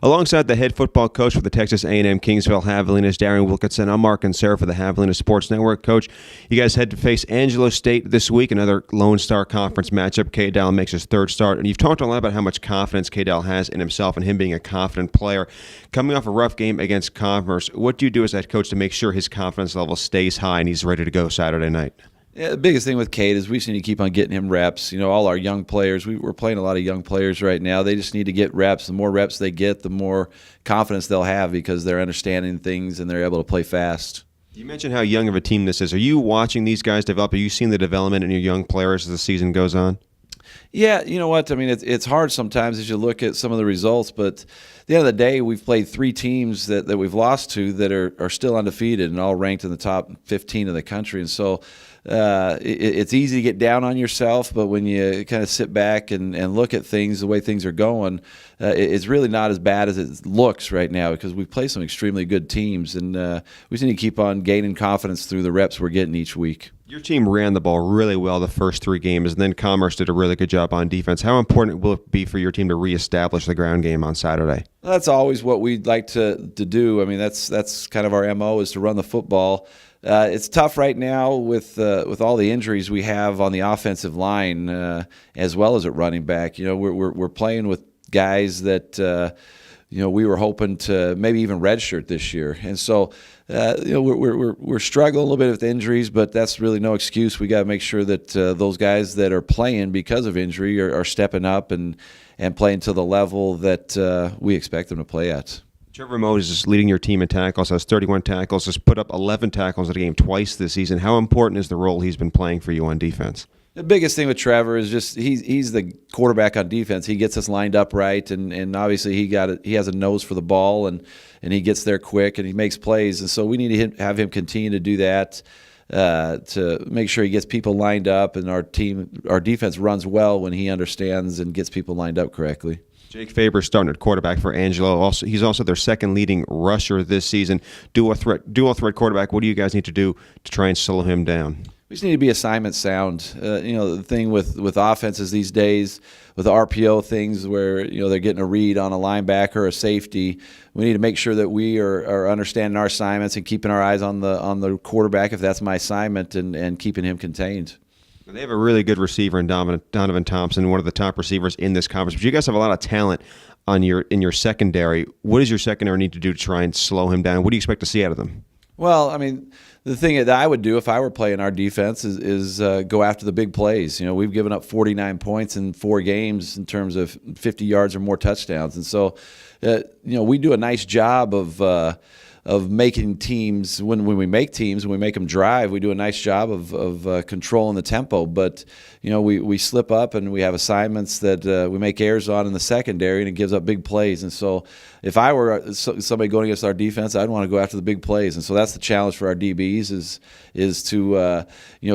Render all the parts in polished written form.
Alongside the head football coach for the Texas A&M Kingsville Javelina's, Daren Wilkinson, I'm Mark and Sarah for the Javelina Sports Network. Coach, you guys head to face Angelo State this week, another Lone Star Conference matchup. K-Dal makes his third start, and you've talked a lot about how much confidence K-Dal has in himself and him being a confident player. Coming off a rough game against Commerce, what do you do as that coach to make sure his confidence level stays high and he's ready to go Saturday night? Yeah, the biggest thing with Cade is we just need to keep on getting him reps. You know, all our young players, we're playing a lot of young players right now. They just need to get reps. The more reps they get, the more confidence they'll have because they're understanding things and they're able to play fast. You mentioned how young of a team this is. Are you watching these guys develop? Are you seeing the development in your young players as the season goes on? Yeah, you know what? I mean, it's hard sometimes as you look at some of the results, but at the end of the day, we've played three teams that we've lost to that are still undefeated and all ranked in the top 15 of the country. And so it's easy to get down on yourself, but when you kind of sit back and look at things, the way things are going, it's really not as bad as it looks right now because we've played some extremely good teams, and we just need to keep on gaining confidence through the reps we're getting each week. Your team ran the ball really well the first three games, and then Commerce did a really good job on defense. How important will it be for your team to reestablish the ground game on Saturday? That's always what we'd like to do. I mean, that's kind of our MO is to run the football. It's tough right now with all the injuries we have on the offensive line as well as at running back. You know, we're playing with guys that we were hoping to maybe even redshirt this year, and so we're struggling a little bit with injuries, but that's really no excuse. We got to make sure that those guys that are playing because of injury are stepping up and playing to the level that we expect them to play at. Trevor Moses is leading your team in tackles, has 31 tackles, has put up 11 tackles in a game twice this season. How important is the role he's been playing for you on defense? The biggest thing with Trevor is just he's the quarterback on defense. He gets us lined up right, and obviously he has a nose for the ball, and he gets there quick, and he makes plays. And so we need to have him continue to do that to make sure he gets people lined up, and our defense runs well when he understands and gets people lined up correctly. Jake Faber's starting at quarterback for Angelo. He's also their second leading rusher this season. Dual threat quarterback. What do you guys need to do to try and slow him down? We just need to be assignment sound. The thing with offenses these days, with the RPO things where they're getting a read on a linebacker or a safety, we need to make sure that we are understanding our assignments and keeping our eyes on the quarterback if that's my assignment and keeping him contained. They have a really good receiver in Donovan Thompson, one of the top receivers in this conference. But you guys have a lot of talent in your secondary. What does your secondary need to do to try and slow him down? What do you expect to see out of them? Well, I mean, the thing that I would do if I were playing our defense is go after the big plays. We've given up 49 points in 4 games in terms of 50 yards or more touchdowns. And so, we do a nice job of making teams, when we make teams, when we make them drive, we do a nice job of controlling the tempo. But, we slip up and we have assignments that we make errors on in the secondary, and it gives up big plays. And so if I were somebody going against our defense, I'd want to go after the big plays. And so that's the challenge for our DBs is to,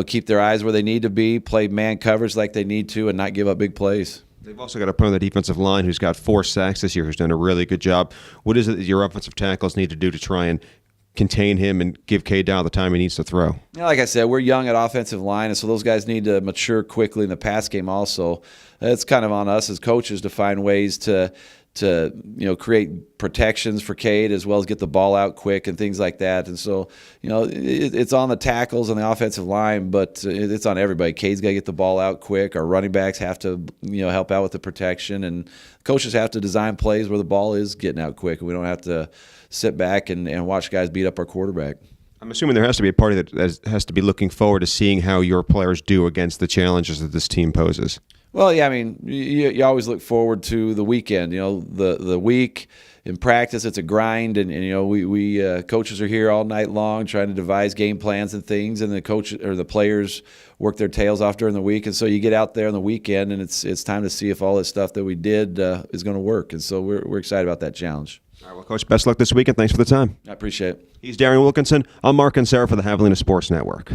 keep their eyes where they need to be, play man coverage like they need to, and not give up big plays. They've also got a player on the defensive line who's got 4 sacks this year, who's done a really good job. What is it that your offensive tackles need to do to try and contain him and give K-Dal the time he needs to throw? Like I said, we're young at offensive line, and so those guys need to mature quickly in the pass game also. It's kind of on us as coaches to find ways to create protections for Cade as well as get the ball out quick and things like that. And so, it's on the tackles on the offensive line, but it's on everybody. Cade's got to get the ball out quick. Our running backs have to, help out with the protection, and coaches have to design plays where the ball is getting out quick, and we don't have to sit back and watch guys beat up our quarterback. I'm assuming there has to be a party that has to be looking forward to seeing how your players do against the challenges that this team poses. Well, yeah, I mean, you always look forward to the weekend. The week in practice, it's a grind, and we coaches are here all night long trying to devise game plans and things, and the players work their tails off during the week, and so you get out there on the weekend, and it's time to see if all this stuff that we did is going to work, and so we're excited about that challenge. All right, well, Coach, best luck this weekend. Thanks for the time. I appreciate it. He's Daren Wilkinson. I'm Mark and Sarah for the Javelina Sports Network.